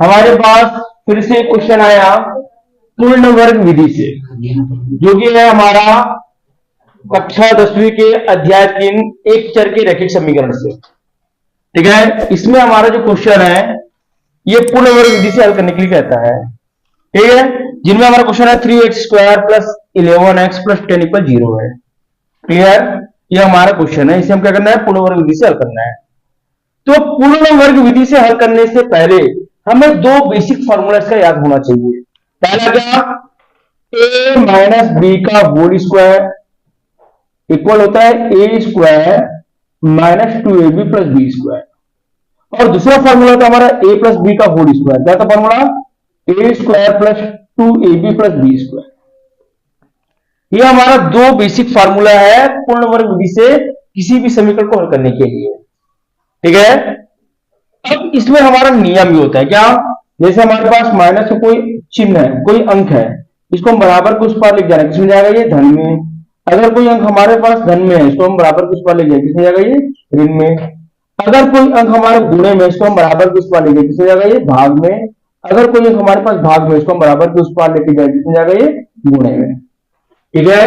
हमारे पास फिर से क्वेश्चन आया पूर्ण वर्ग विधि से, जो कि है हमारा कक्षा 10वीं के अध्याय 3 एक चर के रैखिक समीकरण से। ठीक है, इसमें हमारा जो क्वेश्चन है ये पूर्ण वर्ग विधि से हल करने के लिए कहता है। ठीक है, जिनमें हमारा क्वेश्चन है 3x² plus 11x plus 10 equal 0 है। क्लियर, ये हमारा क्वेश्चन है, इसे हम क्या करना है, पूर्ण वर्ग विधि से हल करना है। तो पूर्ण वर्ग विधि से हल करने से पहले हमें दो बेसिक फॉर्मूला इसका याद होना चाहिए। पहला क्या, a माइनस बी का होल स्क्वायर इक्वल होता है A square minus 2ab plus B square, और दूसरा फॉर्मूला होता है हमारा a प्लस बी का होल स्क्वायर। क्या था formula, A square plus 2ab plus B square. यह हमारा दो बेसिक फार्मूला है पूर्ण वर्ग विधि से किसी भी समीकरण को हल करने के लिए। ठीक है, अब इसमें हमारा नियम भी होता है क्या, जैसे हमारे पास माइनस का कोई चिन्ह है, कोई अंक है, इसको हम बराबर के उस पार लिख जाना है, किसमें जाएगा ये, धन में। अगर कोई अंक हमारे पास धन में है, इसको हम बराबर के उस पार लिख जाएंगे, किसमें जाएगा ये, ऋण में। अगर कोई अंक हमारे गुणे में, इसको हम बराबर के उस पार लिख जाएंगे, किसमें जाएगा ये, भाग में। अगर कोई अंक हमारे पास भाग में, इसको हम बराबर के उस पार लेके जाएंगे, किसमें जाएगा ये, गुणे में। ठीक है,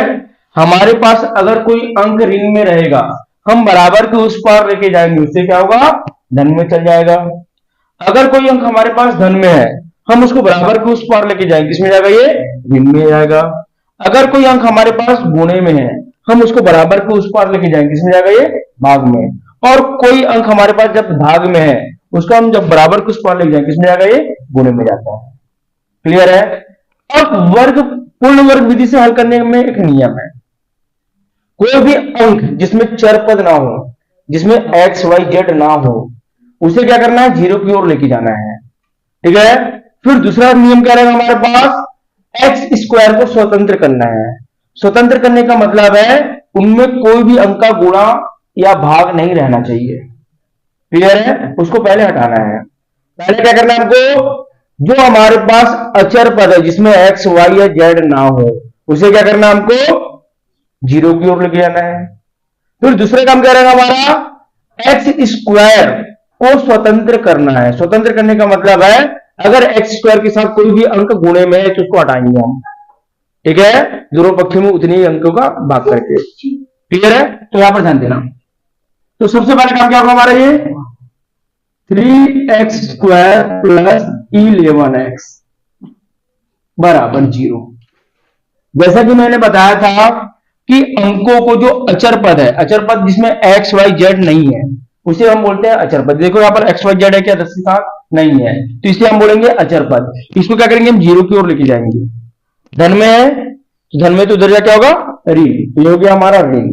हमारे पास अगर कोई अंक ऋण में रहेगा, हम बराबर के उस पार लेके जाएंगे, उससे क्या होगा, धन में चल जाएगा। अगर कोई अंक हमारे पास धन में है, हम उसको बराबर के उस पार लेके जाएंगे, किसमें जाएगा ये, ऋण में जाएगा। अगर कोई अंक हमारे पास गुणे में है, हम उसको बराबर के उस पार लेके जाएंगे, किसमें जाएगा ये, भाग में। और कोई अंक हमारे पास जब भाग में है, उसको हम जब बराबर के उस पार लेके जाएंगे, किसमें जाएगा ये, गुणे में जाता है। क्लियर है। अब वर्ग पूर्ण वर्ग विधि से हल करने में एक नियम है, कोई भी अंक जिसमें चर पद ना हो, जिसमें एक्स वाई जेड ना हो, उसे क्या करना है, जीरो की ओर लेके जाना है। ठीक है, फिर दूसरा नियम क्या रहेगा हमारे पास, एक्स स्क्वायर को स्वतंत्र करना है। स्वतंत्र करने का मतलब है उनमें कोई भी अंक का गुणा या भाग नहीं रहना चाहिए। क्लियर है, उसको पहले हटाना है। पहले क्या करना है हमको, जो हमारे पास अचर पद है जिसमें एक्स वाई या जेड ना हो, उसे क्या करना है हमको, जीरो की ओर लेके जाना है। फिर दूसरे काम क्या रहेगा हमारा, एक्स स्क्वायर को स्वतंत्र करना है। स्वतंत्र करने का मतलब है अगर एक्स स्क्वायर के साथ कोई भी अंक गुणे में है तो उसको हटाएंगे हम। ठीक है, दोनों पक्षों में उतने ही अंकों का भाग करके। क्लियर है, तो यहां पर ध्यान देना। तो सबसे पहले काम क्या होगा हमारा, ये 3x² प्लस 11x बराबर 0। जैसा कि मैंने बताया था कि अंकों को जो अचर पद है, अचर पद जिसमें एक्स वाई जेड नहीं है, उसे हम बोलते हैं अचर पद। देखो यहाँ पर एक्स वाई जेड है क्या, 10 के साथ नहीं है, तो इसे हम बोलेंगे अचर पद। इसको क्या करेंगे, हम जीरो की ओर लेके जाएंगे। धन में है तो धन में तो उधर जा क्या होगा, ऋण, ये हो गया हमारा ऋण।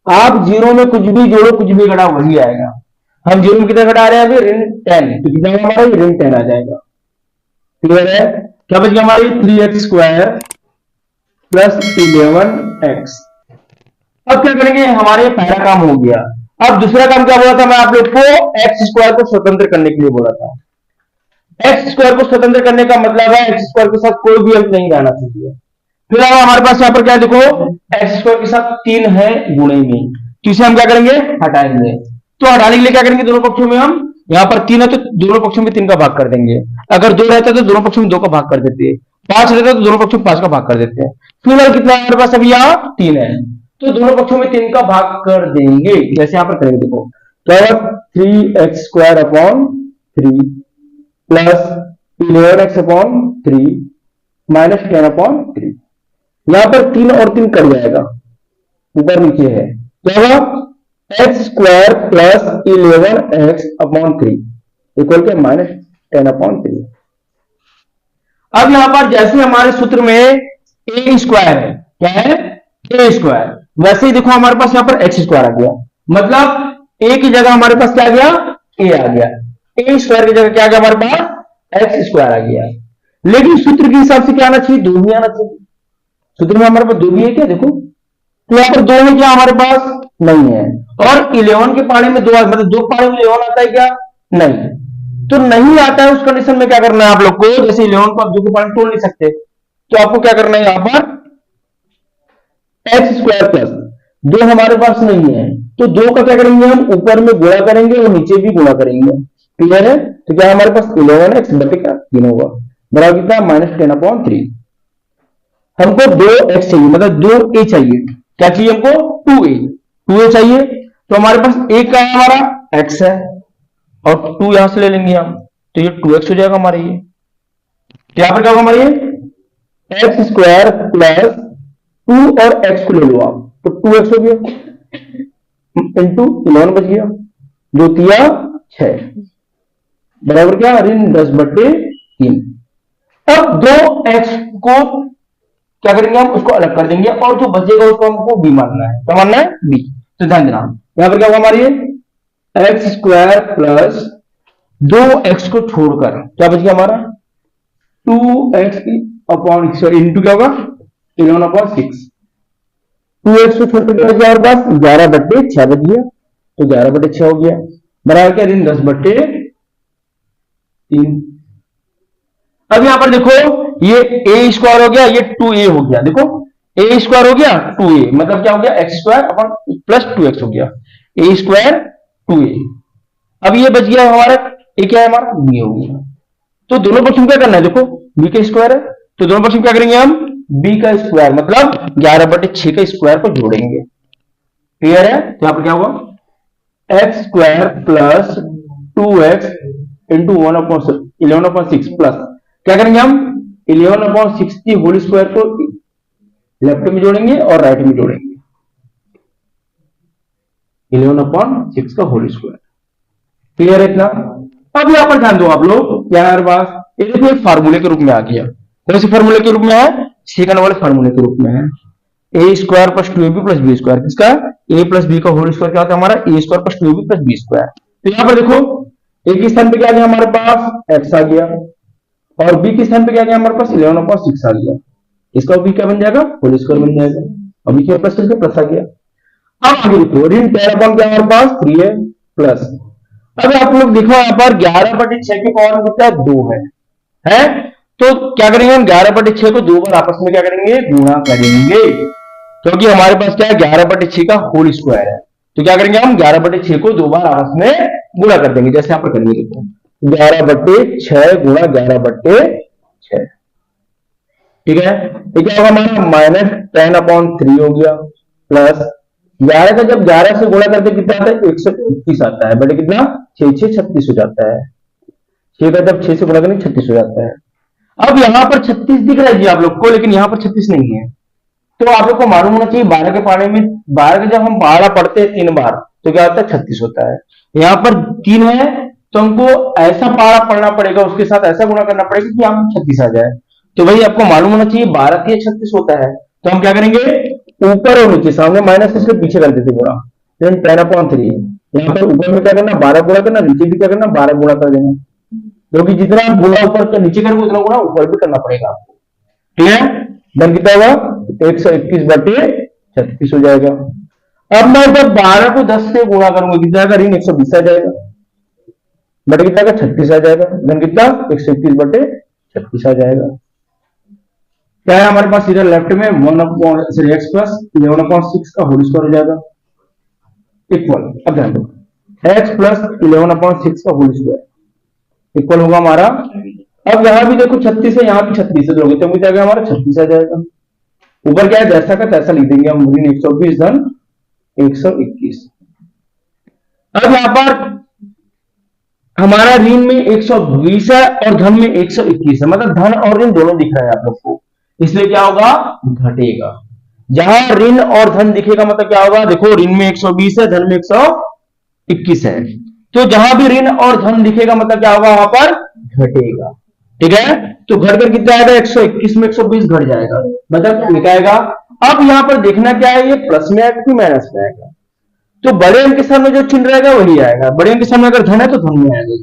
आप जीरो में कुछ भी जोड़ो, कुछ भी घटा, वही आएगा। हम जीरो में कितना घटा रहे हैं अभी, ऋण 10, तो कितना हमारा ऋण 10 आ जाएगा। क्लियर है, क्या बच गया हमारी, 3x² प्लस 11x। अब क्या करेंगे, हमारे पहला काम हो गया। अब दूसरा काम क्या बोला था मैं आप लोग को, एक्स स्क्वायर को स्वतंत्र करने के लिए बोला था। एक्स स्क्वायर को स्वतंत्र करने का मतलब है एक्स स्क्वायर के साथ कोई भी अंक नहीं रहना चाहिए। फिर अब हमारे पास यहाँ पर क्या देखो, एक्स स्क्वायर के साथ 3 है गुणे में, तो इसे हम क्या करेंगे, हटाएंगे। तो हटाने के लिए क्या करेंगे, दोनों पक्षों में हम, यहाँ पर 3 है तो दोनों पक्षों में 3 का भाग कर देंगे। अगर 2 रहता है तो दोनों पक्षों में 2 का भाग कर देते हैं। 5 रहता है तो दोनों पक्षों में 5 का भाग कर देते हैं। फिलहाल कितना है हमारे पास, अभी यहाँ 3 है, तो दोनों पक्षों में 3 का भाग कर देंगे। जैसे यहाँ पर करेंगे, देखो तो 3x² upon 3 plus 11x upon 3 minus 10 upon 3। यहां पर 3 और 3 कट जाएगा, ऊपर नीचे है, क्या होगा, x² plus 11x upon 3 equal के माइनस 10 अपॉन 3। अब यहां पर जैसे हमारे सूत्र में a स्क्वायर है, क्या है, a स्क्वायर, वैसे ही देखो हमारे पास यहां पर x² आ गया। मतलब a की जगह हमारे पास क्या आ गया, a आ गया। a स्क्वायर की जगह क्या आ गया हमारे पास, x² आ गया। लेकिन सूत्र के हिसाब से क्या आना चाहिए, 2 भी आना चाहिए। सूत्र में हमारे पास 2 भी है क्या, देखो तो यहाँ पर 2 में क्या हमारे पास नहीं है, और 11 के पाने में 2, मतलब 2 पाने में 11 आता है क्या, नहीं, तो नहीं आता है। उस कंडीशन में क्या करना है आप लोग को, जैसे 11 को आप 2 के पाने तोड़ नहीं सकते, तो आपको क्या करना है, यहां पर एक्स स्क्वायर प्लस, दो हमारे पास नहीं है तो दो का क्या करेंगे हम, ऊपर में गुणा करेंगे और नीचे भी गुणा करेंगे। क्लियर है? तो क्या हमारे पास 11x बटे क्या 3 होगा, बराबर कितना -10/3। हमको 2x चाहिए, मतलब 2a चाहिए। क्या चाहिए हमको? 2a चाहिए। तो हमारे पास a का है हमारा x है और 2 यहां से ले लेंगे हम, तो ये 2x हो जाएगा हमारे ये। तो यहां पर क्या होगा हमारे ये एक्स स्क्वायर प्लस 2 और x को ले लो आप, तो 2x हो गया इंटू 11 बच गया, जो तिया 6, बराबर क्या ऋण 10/3। अब 2x को क्या करेंगे हम, उसको अलग कर देंगे और जो बचेगा उसको हमको b मानना है। क्या मानना है? b। तो ध्यान देना, यहां पर क्या होगा हमारी एक्स स्क्वायर प्लस 2x को छोड़कर क्या बच गया हमारा 2x इंटू क्या होगा 11/6। 2x को छोड़कर क्या बच गया हमारे पास 11/6 बच गया, तो 11/6 हो गया, बराबर क्या ऋण 10/3। अब यहां पर देखो ये a स्क्वायर हो गया, ये 2a हो गया। देखो a स्क्वायर हो गया 2a, मतलब क्या हो गया x square upon plus 2x हो गया, a स्क्वायर 2a। अब ये बच गया हमारा a, क्या है हमारा b हो गया। तो दोनों पक्षों क्या करना है, देखो b का स्क्वायर है तो दोनों पक्षों क्या करेंगे हम b का स्क्वायर, मतलब 11/6 का स्क्वायर को जोड़ेंगे। क्लियर है? तो यहां पर क्या होगा x square plus 2x into 11/6 plus क्या करेंगे हम 11/6 की होल स्क्वायर को लेफ्ट में जोड़ेंगे और राइट में जोड़ेंगे, 11/6 का होल स्क्वायर। क्लियर है इतना? अब यहां पर ध्यान दो आप लोग, क्या हमारे पास ये देखो एक फार्मूले के रूप में आ गया। कौन से फार्मूले के रूप में है? सेकंड वाले फार्मूले के रूप में है, a square plus 2ab plus b square. किसका? a प्लस b का होल स्क्वायर क्या होता है हमारा a square plus 2ab plus b square. तो यहां पर देखो a के स्थान पे क्या आ गया हमारे पास x आ गया और b के स्थान पे क्या आ गया हमारे पास 11/6 आ गया, इसका b क्या बन जाएगा होल स्क्वायर बन जाएगा, और b के प्लस करके प्लस आ गया। अब आगे देखो ऋण 10 क्या हमारे पास 3 है प्लस, अब आप लोग देखो यहां पर 11/6 के पावर में कितना 2 है तो क्या करेंगे हम 11/6 को दो बार आपस में क्या करेंगे गुणा करेंगे, क्योंकि हमारे पास क्या है 11/6 का होल स्क्वायर है। तो क्या करेंगे हम 11/6 को दो बार आपस में गुणा कर देंगे, जैसे यहां पर करेंगे देखो 11/6 गुणा 11/6। ठीक है, ये क्या होगा हमारा -10/3 हो गया प्लस 11 का जब 11 से गुणा करते कितना आता है 121 आता है, बटे कितना 6 6 36 हो जाता है, 6 का जब 6 से गुणा करेंगे 36 हो जाता है। अब यहां पर 36 दिख रहा है जी आप लोग को, लेकिन यहां पर 36 नहीं है। तो आप लोग को मालूम होना चाहिए 12 के पाने में 12 के जब हम पहाड़ा पढ़ते हैं 3 बार तो क्या होता है 36 होता है। यहाँ पर 3 है तो हमको ऐसा पहाड़ा पढ़ना पड़ेगा, उसके साथ ऐसा गुणा करना पड़ेगा कि यहाँ 36 आ जाए। तो भाई आपको मालूम होना चाहिए 12 के 36 होता है, तो हम क्या करेंगे ऊपर और नीचे सामने माइनस इसके पीछे कर देते गुणा, 10/3। यहाँ पर ऊपर में क्या करना 12 गुणा करना, नीचे भी क्या करना 12 गुणा कर देना, क्योंकि जितना गुणा ऊपर का नीचे करेंगे उतना गुणा ऊपर भी करना पड़ेगा आपको। ठीक है, धन कितना होगा 121/36 हो जाएगा। अब मैं जब 12 को 10 से गुणा करूंगा कितना आएगा ऋण 120 आ जाएगा, बटे कितना का 36 आ जाएगा, धन कितना 121/36 आ जाएगा। क्या है हमारे पास इधर लेफ्ट में 1x प्लस 11/6 का होल स्क्वायर हो जाएगा इक्वल, अब ध्यान दो x प्लस 11/6 का होल स्क्वायर इक्वल होगा हमारा, अब यहां भी देखो 36 है, यहां भी 36 है, दोगे तो मुझे जाएगा हमारा 36 आ जाएगा। ऊपर क्या है जैसा का तैसा लिख देंगे हम, ऋण 120 धन 121। अब यहां पर हमारा ऋण में 120 है और धन में 121 है, मतलब धन और ऋण दोनों दिख रहा है आप लोग को, इसलिए क्या होगा घटेगा। जहां ऋण और धन दिखेगा मतलब क्या होगा, देखो ऋण में 120 है धन में 121 है, तो जहां भी ऋण और धन दिखेगा मतलब क्या होगा वहां पर घटेगा। ठीक है, तो घट कर कितना आएगा 121 में 120 घट जाएगा, मतलब एक आएगा। अब यहां पर देखना क्या है ये प्लस में आएगा कि माइनस में आएगा, तो बड़े अंक के सामने जो चिन्ह रहेगा वही आएगा, बड़े अंक के सामने अगर धन है तो धन में आएगा,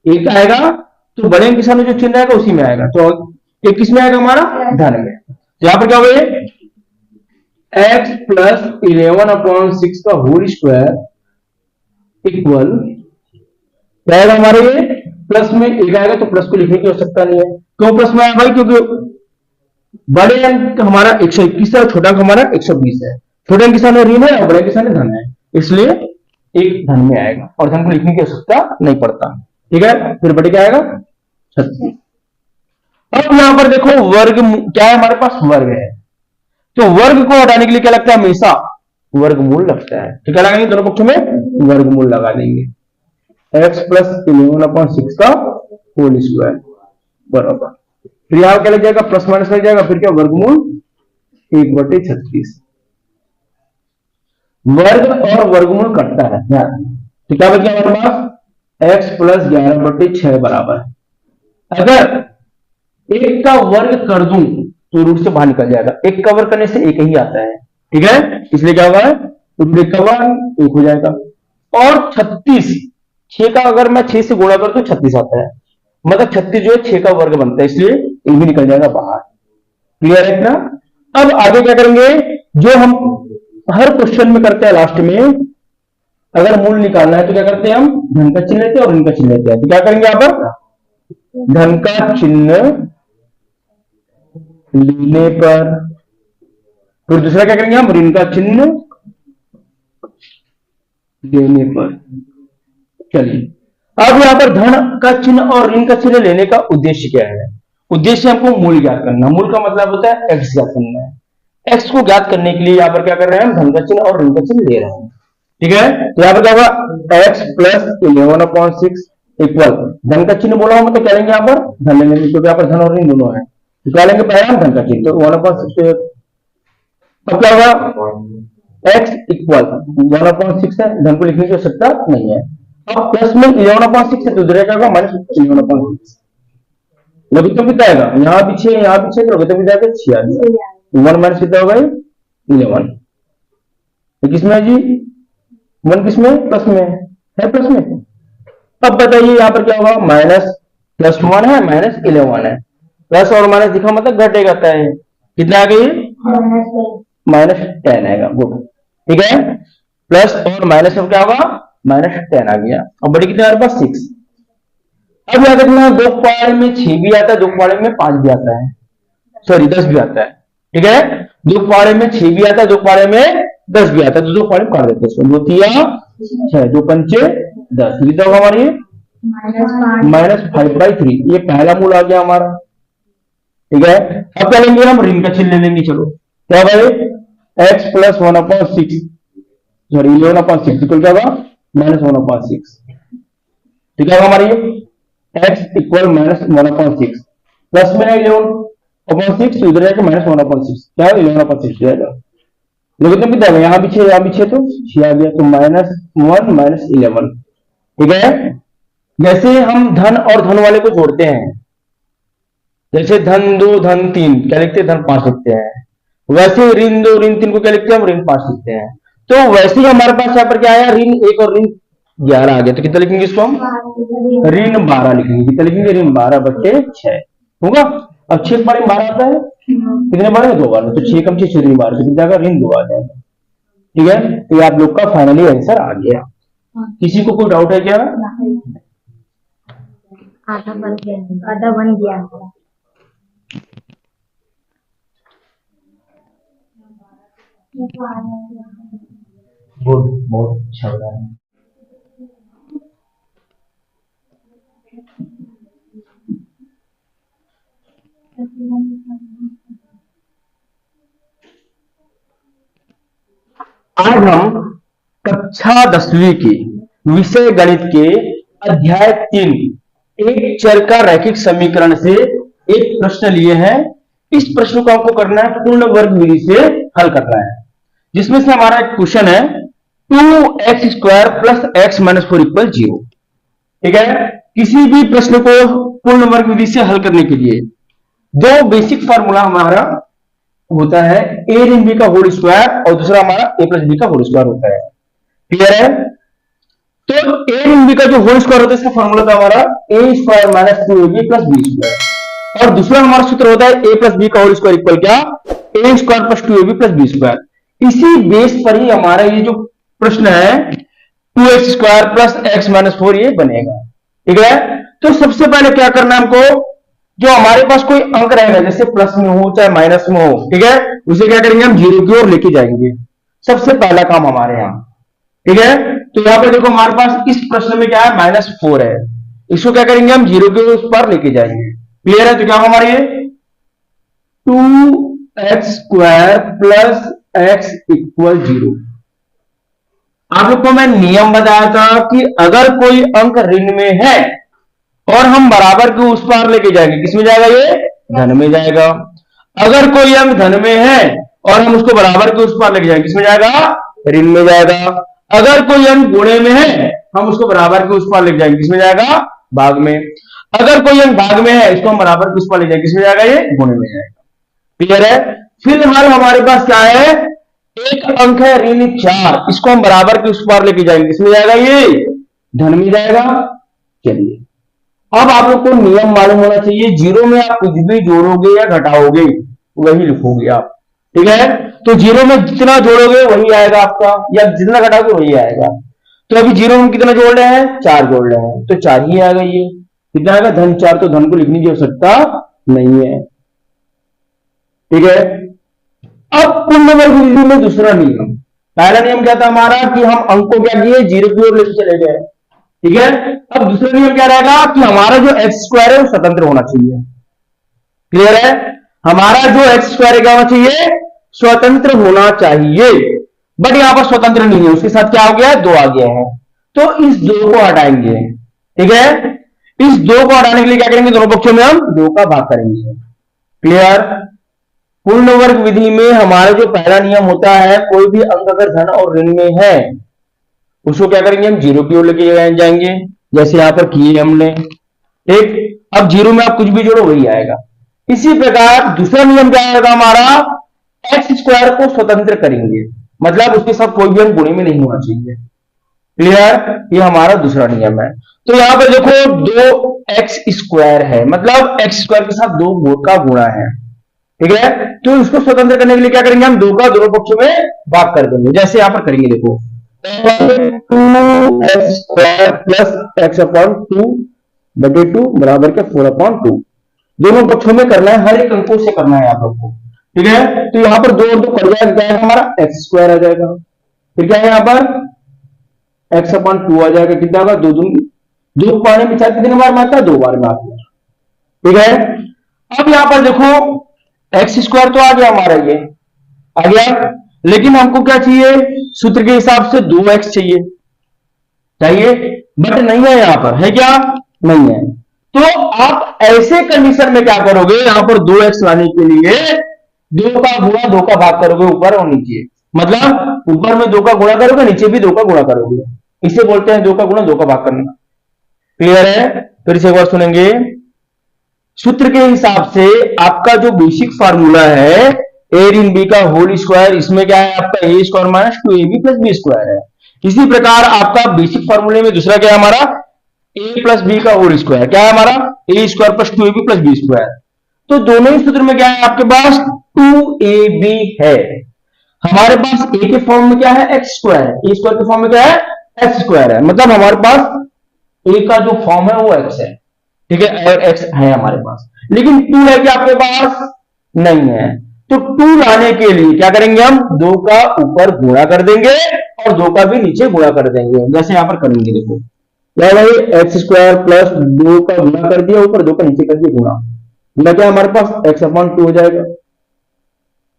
एक आएगा तो बड़े अंक के सामने जो चिन्ह रहेगा उसी में आएगा, तो एक किस में आएगा हमारा धन में। तो यहां पर क्या होगा x प्लस 11/6 का होल स्क्वायर इक्वल क्या आएगा हमारे ये प्लस में एक आएगा, तो प्लस को लिखने की आवश्यकता नहीं है। क्यों प्लस में आया भाई, क्योंकि बड़े अंक हमारा 121 है और छोटा अंक हमारा 120 है। छोटे अंक के सामने ऋण है और बड़े के सामने धन है, इसलिए एक धन में आएगा और धन को लिखने की आवश्यकता नहीं पड़ता। ठीक है, फिर बड़े क्या आएगा 36। अब यहां पर देखो वर्ग क्या है, हमारे पास वर्ग है, तो वर्ग को हटाने के लिए क्या लगता है, हमेशा वर्गमूल लगता है। तो क्या लगाएंगे, दोनों पक्षों में वर्गमूल लगा देंगे। x प्लस 11/6 का होल स्क्वायर बराबर, फिर यहां क्या लग जाएगा, प्लस माइनस लग जाएगा, फिर क्या वर्गमूल 1/36। वर्ग और वर्गमूल कटता है ध्यान। तो क्या बच गया हमारे पास, x प्लस 11/6 बराबर। अगर एक का वर्ग कर दूं तो रूट से बाहर निकल जाएगा, एक का वर्ग करने से एक ही आता है। ठीक है, इसलिए क्या होगा, रूट एक का वर्ग एक हो जाएगा। और 36, 6 का अगर मैं 6 से गुणा कर तो 36 आता है, मतलब 36 जो है 6 का वर्ग बनता है, इसलिए एक भी निकल जाएगा बाहर। क्लियर है ना। अब आगे क्या करेंगे, जो हम हर क्वेश्चन में करते हैं लास्ट में, अगर मूल निकालना है तो क्या करते हैं, हम धन का चिन्ह लेते हैं और ऋण का चिन्ह लेते हैं। तो क्या करेंगे यहां पर, धन का चिन्ह लेने पर, फिर दूसरा क्या करेंगे हम, ऋण का चिन्ह लेने पर। चलिए, अब यहां पर धन का चिन्ह और ऋण का चिन्ह लेने का उद्देश्य क्या है, उद्देश्य हमको मूल ज्ञात करना। मूल का मतलब होता है एक्स ज्ञात करना है। एक्स को ज्ञात करने के लिए यहां पर क्या कर रहे हैं, हम धन का चिन्ह और ऋण का चिन्ह ले रहे हैं। ठीक है, तो यहां पर क्या होगा, एक्स प्लस 11/6 इक्वल, धन का चिन्ह बोला हम तो क्या लेंगे, यहां पर धन लेंगे, क्योंकि यहाँ पर धन और ऋण दोनों है। तो क्या लेंगे, पहले हम धन का चिन्ह, तो 1/6। अब क्या होगा, x इक्वल 1/6 है, धन को लिखने की आवश्यकता नहीं है। अब प्लस में 11/6 है तो इधर क्या होगा, माइनस 11/6। लघुत्तम कितना आएगा, यहाँ भी 6 यहाँ भी 6, तो लघुत्तम कितना आएगा 46। 1 माइनस कितना होगा 11। तो किसमें है जी, 1 किसमें, प्लस में है, प्लस में। अब बताइए यहाँ पर क्या होगा, माइनस प्लस 1 है, माइनस 11 है, प्लस और माइनस दिखा मतलब घटे जाता है। कितना आ गई, -10 आएगा। गुड, ठीक है, प्लस और माइनस अब क्या होगा, -10 आ गया। अब बड़ी कितने हमारे पास 6। अब याद रखना, 2 पहाड़े में 6 भी आता है, 2 पहाड़े में 5 भी आता है, सॉरी 10 भी आता है। ठीक है, 2 पहाड़े में 6 भी आता है, 2 पहाड़े में 10 भी आता है, तो 2 पहाड़े काट देते हैं, 2 तिया 6, 2 पंचे 10, कितना होगा हमारी -5/3। ये पहला मूल आ गया हमारा। ठीक है, अब क्या लेंगे हम, ऋण का चिन्ह ले लेंगे। चलो क्या भाई, x प्लस 1/6 सॉरी 11/6 इक्वल क्या होगा, -1/6। तो क्या होगा हमारी, x इक्वल -1/6, प्लस में 11/6 तो इधर जाएगा -1/6, क्या है 11/6 जाएगा। लेकिन कितना है, यहाँ भी 6 यहाँ भी 6 तो 6 आ गया, तो -1 -11। ठीक है, जैसे हम धन और धन वाले को जोड़ते हैं, जैसे धन 2 धन 3 क्या लिखते हैं, धन 5 लिखते हैं, वैसे ऋण 2 ऋण 3 को क्या लिखते हैं, हम ऋण 5 लिखते हैं। तो वैसे ही हमारे पास यहाँ पर क्या आया, ऋण 1 और ऋण 11 आ गया, तो कितना लिखेंगे इसको हम, ऋण 12 लिखेंगे। कितना लिखेंगे, ऋण 12 बच्चे 6 होगा। अब 6 बार 12 आता है, कितने बार है, 2 बार, तो 6 कम 6 6 बार, तो कितना जाएगा, ऋण 2 आ जाएगा। ठीक है, तो आप लोग का फाइनली आंसर आ गया। किसी को कोई डाउट है क्या, आधा बन गया, आधा बन गया। गुड, बहुत अच्छा हो रहा है। आज हम कक्षा 10वीं की विषय गणित के अध्याय 3 एक चर का रैखिक समीकरण से एक प्रश्न लिए हैं। इस प्रश्न को आपको करना है पूर्ण वर्ग विधि से हल करना है, जिसमें से हमारा एक क्वेश्चन है 2x² + x - 4 = 0। ठीक है, किसी भी प्रश्न को पूर्ण वर्ग विधि से हल करने के लिए दो बेसिक फार्मूला हमारा होता है, a ऋण b का होल स्क्वायर और दूसरा हमारा a + b का होल स्क्वायर होता है। क्लियर है, तो a ऋण b का जो होल स्क्वायर होता है, इसका फार्मूला था हमारा a² - 2ab + b², और दूसरा हमारा सूत्र होता है a + b का होल स्क्वायर इक्वल क्या, a² + 2ab + b²। इसी बेस पर ही हमारा ये जो प्रश्न है 2x² + x - 4 ये बनेगा। ठीक है, तो सबसे पहले क्या करना है हमको, जो हमारे पास कोई अंक रहेगा, जैसे प्लस में हो चाहे माइनस में हो, ठीक है, उसे क्या करेंगे हम जीरो की ओर लेके जाएंगे। सबसे पहला काम हमारे यहाँ, ठीक है। तो यहाँ पे देखो हमारे पास इस प्रश्न में क्या है, -4 है, इसको क्या करेंगे हम जीरो के उस पर लेके जाएंगे। क्लियर है? तो क्या हमारे 2x² प्लस x इक्वल 0। आप लोग को मैं नियम बताया था कि अगर कोई अंक ऋण में है और हम बराबर के उस पार लेके जाएंगे, किसमें जाएगा, ये धन में जाएगा। अगर कोई अंक धन में है और हम उसको बराबर के उस पार लेके जाएंगे, किसमें जाएगा, ऋण में जाएगा। अगर कोई अंक गुणे में है, हम उसको बराबर के उस पार लेके जाएंगे, किसमें जाएगा, भाग में। अगर कोई अंक भाग में है, इसको हम बराबर के उस पार ले जाएंगे, किसमें जाएगा, ये गुणे में जाएगा। क्लियर है? फिलहाल हमारे पास क्या है, एक अंक है ऋण 4, इसको हम बराबर के उस पार लेके जाएंगे, किसमें जाएगा, ये धन में जाएगा। चलिए अब आप लोग को नियम मालूम होना चाहिए, जीरो में आप कुछ भी जोड़ोगे या घटाओगे वही लिखोगे आप, ठीक है। तो जीरो में जितना जोड़ोगे वही आएगा आपका, या जितना घटाओगे वही आएगा। तो अभी जीरो में कितना जोड़ रहे हैं, 4 जोड़ रहे हैं, तो 4 ही आएगा। ये कितना आएगा, धन 4, तो धन को लिखने की आवश्यकता नहीं है, ठीक है। अब पूर्ण वर्ग विधि में दूसरा नियम, पहला नियम क्या था हमारा कि हम अंक को क्या किए, जीरो की ओर लेके चले गए, ठीक है। अब दूसरा नियम क्या रहेगा कि हमारा जो x² है वो स्वतंत्र होना चाहिए। क्लियर है? हमारा जो x² है क्या होना चाहिए, स्वतंत्र होना चाहिए। बट यहां पर स्वतंत्र नहीं है, उसके साथ क्या हो गया, 2 आ गया है, तो इस 2 को हटाएंगे, ठीक है। इस 2 को हटाने के लिए क्या करेंगे, दोनों पक्षों में हम 2 का भाग करेंगे। क्लियर? पूर्ण वर्ग विधि में हमारा जो पहला नियम होता है, कोई भी अंक अगर धन और ऋण में है उसको क्या करेंगे, हम जीरो की ओर लेके जाएंगे, जैसे यहां पर किए हमने, ठीक। अब जीरो में आप कुछ भी जोड़ो वही आएगा। इसी प्रकार दूसरा नियम क्या आएगा हमारा, x² को स्वतंत्र करेंगे, मतलब उसके साथ कोई भी अंक गुणे में नहीं होना चाहिए। क्लियर? ये हमारा दूसरा नियम है। तो यहां पर देखो 2x² है, मतलब x² के साथ 2 का गुणा है, ठीक है। तो इसको स्वतंत्र करने के लिए क्या करेंगे, हम 2 का दोनों पक्षों में भाग कर देंगे, जैसे यहां पर करेंगे, देखो 2x² प्लस x/2 बराबर के 4/2, दोनों पक्षों में करना है, हर एक अंकों से करना है आप लोग को, ठीक है। तो यहां पर 2 और 2 कट जाएगा, क्या है हमारा x² आ जाएगा, फिर क्या है यहां पर x/2 आ जाएगा, कितना होगा, 2 पाने में 4 कितने बार मारता है, 2 बार मारता है, ठीक है। अब यहां पर देखो x² तो आ गया हमारा, ये आ गया, लेकिन हमको क्या चाहिए, सूत्र के हिसाब से 2x चाहिए, बट नहीं है यहां पर, है क्या, नहीं है। तो आप ऐसे कंडीशन में क्या करोगे, यहां पर 2x लाने के लिए 2 का गुणा 2 का भाग करोगे, ऊपर और नीचे, मतलब ऊपर में 2 का गुणा करोगे, नीचे भी 2 का गुणा करोगे, इसे बोलते हैं 2 का गुणा 2 का भाग करना। क्लियर है? फिर से एक बार सुनेंगे। सूत्र के हिसाब से आपका जो बेसिक फार्मूला है a ऋण b का होल स्क्वायर, इसमें क्या है आपका a² minus 2ab plus b² है। इसी प्रकार आपका बेसिक फार्मूले में दूसरा क्या है हमारा, a प्लस b का होल स्क्वायर, क्या है हमारा a² plus 2ab plus b²। तो दोनों ही सूत्र में क्या है आपके पास 2ab है, हमारे पास a के फॉर्म में क्या है x² है, a² के फॉर्म में क्या है x² है, मतलब हमारे पास a का जो फॉर्म है वो x है, ठीक है, और x है हमारे पास, लेकिन 2 है कि आपके पास नहीं है। तो 2 लाने के लिए क्या करेंगे, हम 2 का ऊपर गुणा कर देंगे और 2 का भी नीचे गुणा कर देंगे, जैसे यहां पर करेंगे, देखो क्या भाई x² प्लस 2 का गुणा कर दिया ऊपर, 2 का नीचे कर दिया गुणा, क्या हमारे पास x/2 हो जाएगा,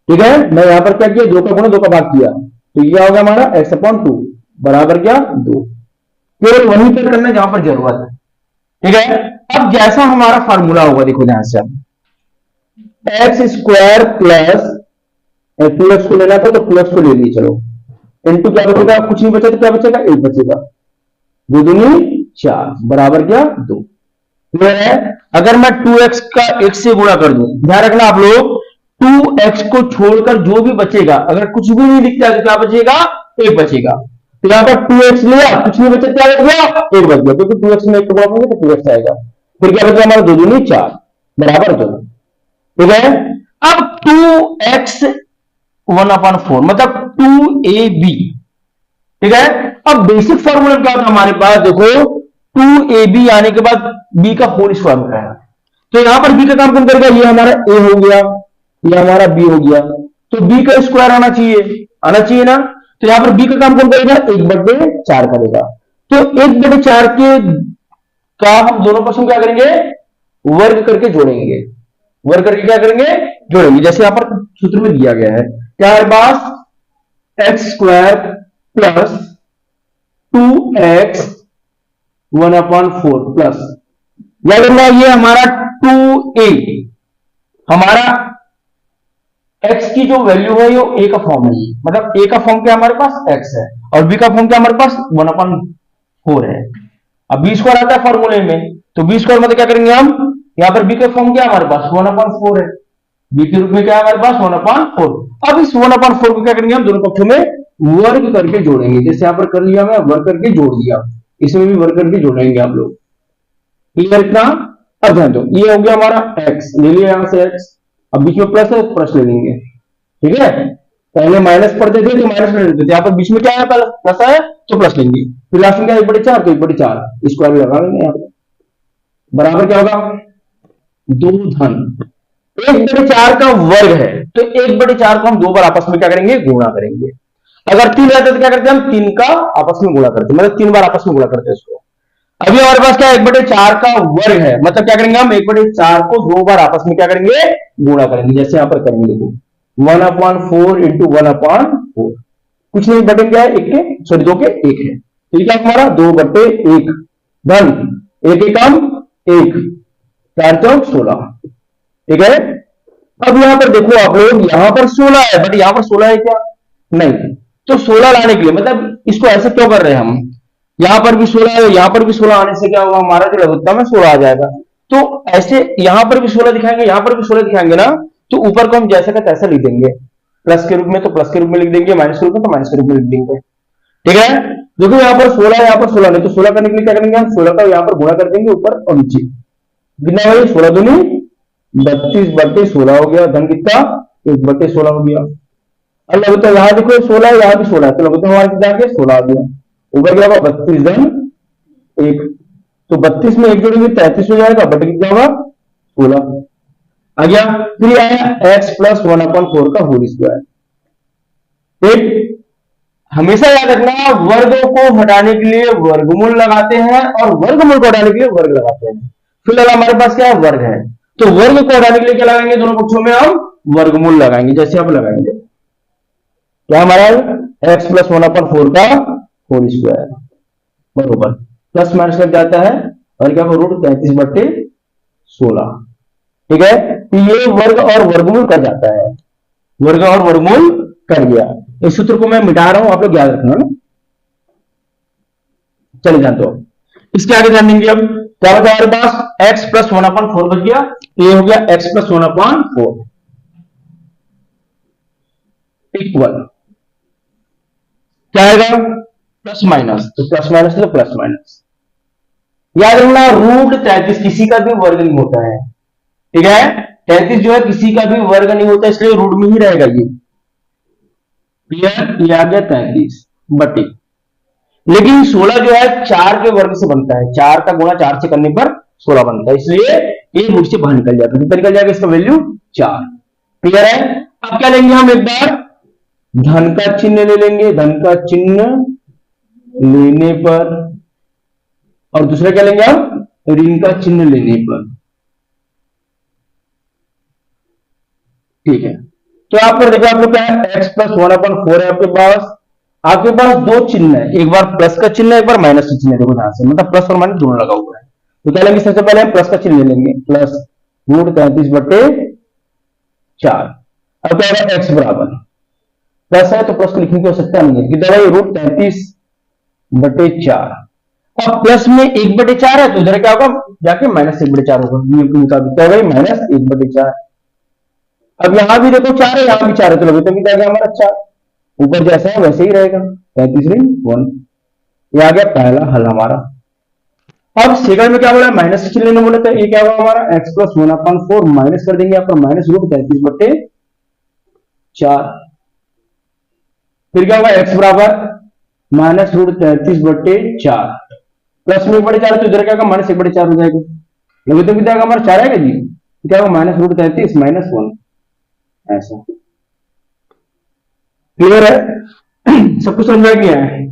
ठीक है। मैं यहां पर क्या किया, 2 का गुणा 2 का भाग किया, तो ये होगा हमारा x/2 बराबर क्या 2, केवल वहीं पर करना जहां पर जरूरत है, ठीक है। अब जैसा हमारा फार्मूला होगा, देखो ध्यान से, x² प्लस 2x को लेना था तो 2x को ले लिए, चलो इंटू क्या बचेगा, कुछ नहीं बचा तो क्या बचेगा, 1 बचेगा, 2 दूनी 4 बराबर क्या 2। क्लियर है? अगर मैं 2x का 1 से गुणा कर दूं, ध्यान रखना आप लोग, 2x को छोड़कर जो भी बचेगा, अगर कुछ भी नहीं दिखता तो क्या बचेगा, 1 बचेगा। तो यहां पर 2x लिया, कुछ नहीं बचा, क्या बच गया, 1 बच गया, क्योंकि 2x में 1 को गुणा करेंगे तो 2x आएगा, फिर क्या बचेगा हमारा 2 दूनी 4 बराबर 2, ठीक है। अब 2x 1/4 मतलब 2ab, ठीक है। अब बेसिक फॉर्मूला क्या होता है हमारे पास, देखो 2ab आने के बाद b का होल स्क्वायर होता है, तो यहां पर बी का काम कौन करेगा, ये हमारा ए हो गया, ये हमारा बी हो गया, तो बी का स्क्वायर आना चाहिए ना। तो यहां पर बी का काम कौन करेगा, 1/4 करेगा। तो 1/4 के का हम दोनों पक्षों क्या करेंगे, वर्ग करके जोड़ेंगे, वर्ग करके क्या करेंगे, जोड़ेंगे। जैसे यहां पर सूत्र में दिया गया है क्या है, पास X square plus 2x 1/4 plus, याद रखना ये हमारा 2a, हमारा x की जो वैल्यू है वो a का फॉर्म है, मतलब a का फॉर्म क्या हमारे पास x है, और b का फॉर्म क्या हमारे पास 1/4 है। अब b स्क्वायर आता है फॉर्मूले में, तो b स्क्वायर मतलब क्या करेंगे हम, यहां पर b का फॉर्म क्या हमारे पास 1/4 है, b के रूप में क्या है हमारे पास 1/4। अब इस 1/4 को क्या करेंगे हम, दोनों पक्षों में वर्ग करके जोड़ेंगे। जैसे यहां पर कर लिया, मैं वर्ग करके जोड़ दिया, इसमें भी वर्ग करके जोड़ेंगे आप लोग, क्लियर इतना। अब ध्यान दो, ये हो गया हमारा x, ले लिया यहां से x, अब बीच में प्लस है तो प्लस ले लेंगे, ठीक है। पहले माइनस पढ़ते थे तो माइनस ले लेते थे, यहाँ पर बीच में क्या है, प्लस है तो प्लस लेंगे, फिर लास्ट में क्या 1/4 तो 1/4 स्क्वायर लगा लेंगे यहाँ पर, बराबर क्या होगा 2 धन 1/4 का वर्ग है, तो 1/4 को हम 2 बार आपस में क्या करेंगे, गुणा करेंगे। अगर 3 रहता तो क्या करते हैं हम, 3 का आपस में गुणा करते, मतलब 3 बार आपस में गुणा करते हैं इसको। अभी हमारे पास क्या 1/4 का वर्ग है, मतलब क्या करेंगे हम 1/4 को 2 बार आपस में क्या करेंगे, गुणा करेंगे। जैसे यहां पर करेंगे तो 1/4 इंटू 1/4, कुछ नहीं बटे क्या है, 1 के सॉरी 2 के 1 है, तो क्या हमारा 2/1 धन 1 एकम 1 4 चौक 16, ठीक है। अब यहां पर देखो आप लोग, यहां पर 16 है बट यहां पर 16 है क्या, नहीं, तो 16 लाने के लिए मतलब इसको ऐसे क्यों कर रहे हैं हम, यहां पर भी 16 है, यहां पर भी 16 आने से क्या होगा, हमारा जो लघुत्तम है 16 आ जाएगा। तो ऐसे यहां पर भी 16 दिखाएंगे, यहां पर भी 16 दिखाएंगे ना, तो ऊपर को हम जैसे का तैसा लिख देंगे, प्लस के रूप में तो प्लस के रूप में लिख देंगे, माइनस के रूप में तो माइनस के रूप में लिख देंगे, ठीक है। देखो यहाँ पर 16 है, यहाँ पर 16 नहीं, तो 16 करने के लिए क्या करेंगे हम, 16 का यहाँ पर गुणा कर देंगे ऊपर और नीचे, कितना भाई 16 दूनी 32/16 हो गया, धन कितना 1/16 हो गया। अब लघुत्तम यहाँ देखो 16 है, यहाँ भी 16 है, तो लघुत्तम हमारा कितना आ गया 16 आ गया, ऊपर क्या होगा 32 धन 1, तो 32 में 1 जोड़ेंगे 33 हो जाएगा, बटे कितना होगा 16 आ गया। फिर आया x प्लस 1/4 का होल स्क्वायर, ठीक। हमेशा याद रखना वर्गों को हटाने के लिए वर्गमूल लगाते हैं और वर्गमूल को हटाने के लिए वर्ग लगाते हैं। फिलहाल हमारे पास क्या है, वर्ग है, तो वर्ग को हटाने के लिए क्या लगाएंगे, दोनों पक्षों में हम वर्गमूल लगाएंगे। जैसे आप लगाएंगे क्या हमारा x प्लस 1/4 का होल स्क्वायर बरोबर प्लस माइनस लग जाता है और क्या रूट 33/16, ठीक है। तो ये वर्ग और वर्गमूल कर जाता है, वर्ग और वर्गमूल कर गया। इस सूत्र को मैं मिटा रहा हूं, आप लोग याद रखना ना, चले जानते हो। इसके आगे ध्यान देंगे, अब क्या बचा हमारे पास x प्लस 1/4 बच गया, तो ये हो गया x प्लस 1/4 इक्वल क्या आएगा, प्लस माइनस, तो प्लस माइनस तो प्लस माइनस, याद रखना रूट 33 किसी का भी वर्ग नहीं होता है, ठीक है। 33 जो है किसी का भी वर्ग नहीं होता, इसलिए रूट में ही रहेगा ये, क्लियर। ये आ गया 33 बटे, लेकिन 16 जो है 4 के वर्ग से बनता है, 4 का गुणा 4 से करने पर 16 बनता है, इसलिए ये रूट से बाहर निकल जाता है, कितना निकल जाएगा इसका वैल्यू 4, क्लियर है। अब क्या लेंगे हम, एक बार धन का चिन्ह ले लेंगे, धन का चिन्ह लेने पर, और दूसरा क्या लेंगे हम, ऋण का चिन्ह लेने पर, ठीक है। तो आप पर देखो, आप लोग क्या है x प्लस 1/4 है आपके पास दो चिन्ह है, एक बार प्लस का चिन्ह है, एक बार माइनस का चिन्ह है, देखो ध्यान से, मतलब प्लस और माइनस दोनों लगा हुआ है। तो क्या लेंगे, सबसे पहले हम प्लस का चिन्ह ले लेंगे, प्लस रूट 33/4। अब क्या होगा, x बराबर प्लस है तो प्लस को लिखने की आवश्यकता नहीं है, कितना है रूट 33/4। अब प्लस में 1/4 है तो इधर क्या होगा, जाके माइनस 1/4 होगा, नियम के मुताबिक क्या होगा, माइनस 1/4। अब यहां भी देखो 4 है, यहां भी 4 है, तो लघुत्तम कितना आ गया हमारा 4, ऊपर जैसा है वैसे ही रहेगा, 33/1। ये आ गया पहला हल हमारा। अब सेकंड में क्या बोला, माइनस से चिन्ह लेना बोले, तो ये क्या होगा हमारा x प्लस 1/4 माइनस कर देंगे आपका माइनस रूट 33/4, फिर क्या होगा x बराबर माइनस रूट 33/4 प्लस में 1/4, तो इधर क्या होगा माइनस 1/4 हो जाएगा, लघुत्तम विद्या का हमारा 4 आएगा जी, क्या होगा -√33 -1 ऐसा। क्लियर है? सब कुछ समझ में आ गया है?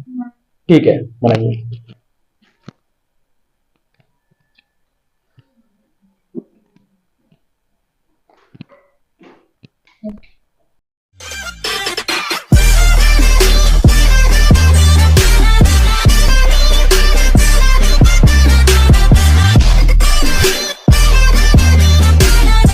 ठीक है, बनाइए।